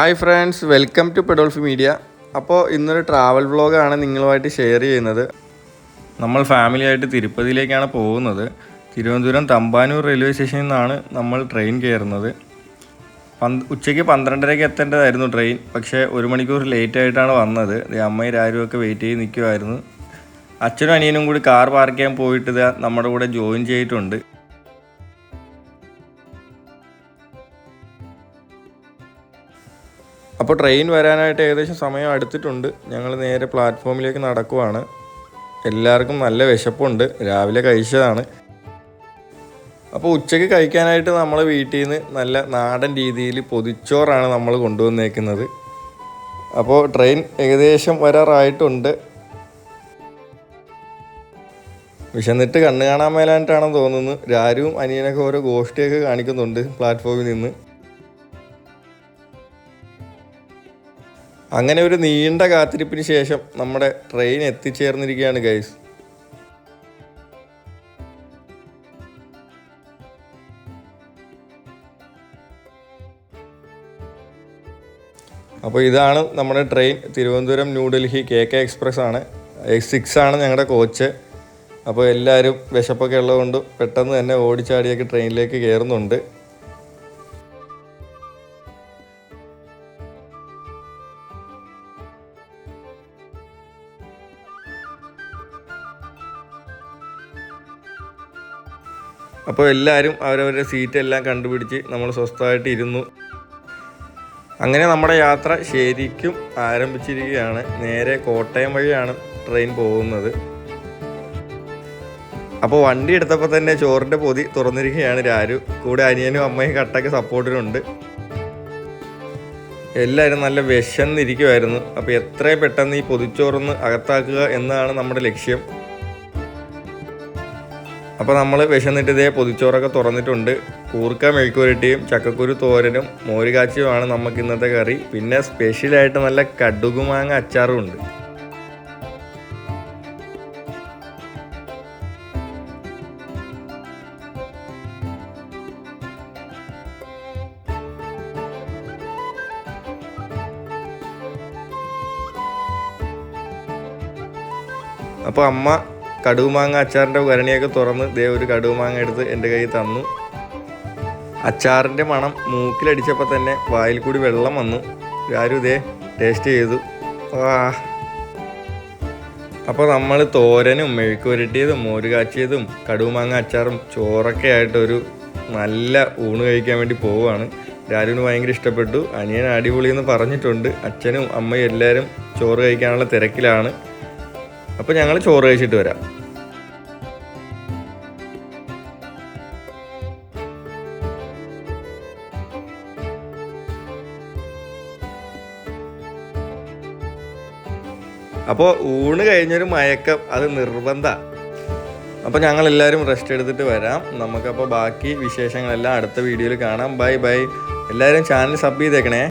Hi friends, welcome to പെഡോൾഫ് media. അപ്പോൾ ഇന്നൊരു ട്രാവൽ വ്ളോഗാണ് നിങ്ങളുമായിട്ട് ഷെയർ ചെയ്യുന്നത്. നമ്മൾ ഫാമിലിയായിട്ട് തിരുപ്പതിയിലേക്കാണ് പോകുന്നത്. തിരുവനന്തപുരം തമ്പാനൂർ റെയിൽവേ സ്റ്റേഷനിൽ നിന്നാണ് നമ്മൾ ട്രെയിൻ കയറുന്നത്. ഉച്ചയ്ക്ക് 12:30 എത്തേണ്ടതായിരുന്നു ട്രെയിൻ. പക്ഷേ 1 മണിക്കൂർ ലേറ്റായിട്ടാണ് വന്നത്. അമ്മയും ആരുമൊക്കെ വെയിറ്റ് ചെയ്ത് നിൽക്കുമായിരുന്നു. അച്ഛനും അനിയനും കൂടി കാർ പാർക്ക് ചെയ്യാൻ പോയിട്ട് നമ്മുടെ കൂടെ ജോയിൻ ചെയ്തിട്ടുണ്ട്. അപ്പോൾ ട്രെയിൻ വരാനായിട്ട് ഏകദേശം സമയം അടുത്തിട്ടുണ്ട്. ഞങ്ങൾ നേരെ പ്ലാറ്റ്ഫോമിലേക്ക് നടക്കുവാണ്. എല്ലാവർക്കും നല്ല വിശപ്പുണ്ട്, രാവിലെ കഴിച്ചതാണ്. അപ്പോൾ ഉച്ചയ്ക്ക് കഴിക്കാനായിട്ട് നമ്മൾ വീട്ടിൽ നിന്ന് നല്ല നാടൻ രീതിയിൽ പൊതിച്ചോറാണ് നമ്മൾ കൊണ്ടുവന്നേക്കുന്നത്. അപ്പോൾ ട്രെയിൻ ഏകദേശം വരാറായിട്ടുണ്ട്. വിശന്നിട്ട് കണ്ണ് കാണാൻ മേലായിട്ടാണെന്ന് തോന്നുന്നു. രാരുവും അനിയനൊക്കെ ഓരോ ഗോഷ്ടിയൊക്കെ കാണിക്കുന്നുണ്ട് പ്ലാറ്റ്ഫോമിൽ നിന്ന്. അങ്ങനെ ഒരു നീണ്ട കാത്തിരിപ്പിന് ശേഷം നമ്മുടെ ട്രെയിൻ എത്തിച്ചേർന്നിരിക്കുകയാണ് ഗൈസ്. അപ്പോൾ ഇതാണ് നമ്മുടെ train. Thiruvananthapuram New Delhi KK express ആണ്. X6 ആണ് ഞങ്ങളുടെ കോച്ച്. അപ്പോൾ എല്ലാവരും വിശപ്പൊക്കെ ഉള്ളതുകൊണ്ട് പെട്ടെന്ന് തന്നെ ഓടിച്ചാടിയൊക്കെ ട്രെയിനിലേക്ക് കയറുന്നുണ്ട്. അപ്പോൾ എല്ലാവരും അവരവരുടെ സീറ്റെല്ലാം കണ്ടുപിടിച്ച് നമ്മൾ സ്വസ്ഥമായിട്ട് ഇരുന്നു. അങ്ങനെ നമ്മുടെ യാത്ര ശരിക്കും ആരംഭിച്ചിരിക്കുകയാണ്. നേരെ കോട്ടയം വഴിയാണ് ട്രെയിൻ പോകുന്നത്. അപ്പോൾ വണ്ടി എടുത്തപ്പോൾ തന്നെ ചോറിൻ്റെ പൊതി തുറന്നിരിക്കുകയാണ് രാരു. കൂടെ അനിയനും അമ്മയും കട്ടൊക്കെ സപ്പോർട്ടിനുണ്ട്. എല്ലാവരും നല്ല വിശന്നിരിക്കുമായിരുന്നു. അപ്പോൾ എത്രയും പെട്ടെന്ന് ഈ പൊതിച്ചോറൊന്ന് അകത്താക്കുക എന്നതാണ് നമ്മുടെ ലക്ഷ്യം. അപ്പോൾ നമ്മൾ വിശന്നിട്ട് ഇതേ പൊതിച്ചോറൊക്കെ തുറന്നിട്ടുണ്ട്. കൂർക്ക മെഴുക്കുവരട്ടിയും ചക്കക്കുരു തോരനും മോരുകാച്ചിയുമാണ് നമുക്ക് ഇന്നത്തെ കറി. പിന്നെ സ്പെഷ്യലായിട്ട് നല്ല കടുകുമാങ്ങ അച്ചാറും ഉണ്ട്. അപ്പോൾ അമ്മ കടുകുമാങ്ങ അച്ചാറിൻ്റെ ഭരണിയൊക്കെ തുറന്ന് ഒരു കടുകുമാങ്ങ എടുത്ത് എൻ്റെ കയ്യിൽ തന്നു. അച്ചാറിൻ്റെ മണം മൂക്കിലടിച്ചപ്പോൾ തന്നെ വായിൽ കൂടി വെള്ളം വന്നു. ആരും ടേസ്റ്റ് ചെയ്തു. അപ്പോൾ നമ്മൾ തോരനും മെഴുക്ക് പുരട്ടിയതും മോര് കാച്ചിയതും കടുകുമാങ്ങ അച്ചാറും ചോറൊക്കെ ആയിട്ടൊരു നല്ല ഊണ് കഴിക്കാൻ വേണ്ടി പോവുകയാണ്. രാരുവിന് ഭയങ്കര ഇഷ്ടപ്പെട്ടു. അനിയൻ അടിപൊളിയെന്ന് പറഞ്ഞിട്ടുണ്ട്. അച്ഛനും അമ്മയും എല്ലാവരും ചോറ് കഴിക്കാനുള്ള തിരക്കിലാണ്. അപ്പോൾ ഞങ്ങൾ ചോറ് കഴിച്ചിട്ട് വരാം. അപ്പോൾ ഊണ് കഴിഞ്ഞൊരു മയക്കം അത് നിർബന്ധമാണ്. അപ്പോൾ ഞങ്ങളെല്ലാവരും റെസ്റ്റ് എടുത്തിട്ട് വരാം. നമുക്കപ്പോൾ ബാക്കി വിശേഷങ്ങളെല്ലാം അടുത്ത വീഡിയോയിൽ കാണാം. Bye bye. എല്ലാവരും ചാനൽ സബ് ചെയ്തേക്കണേ.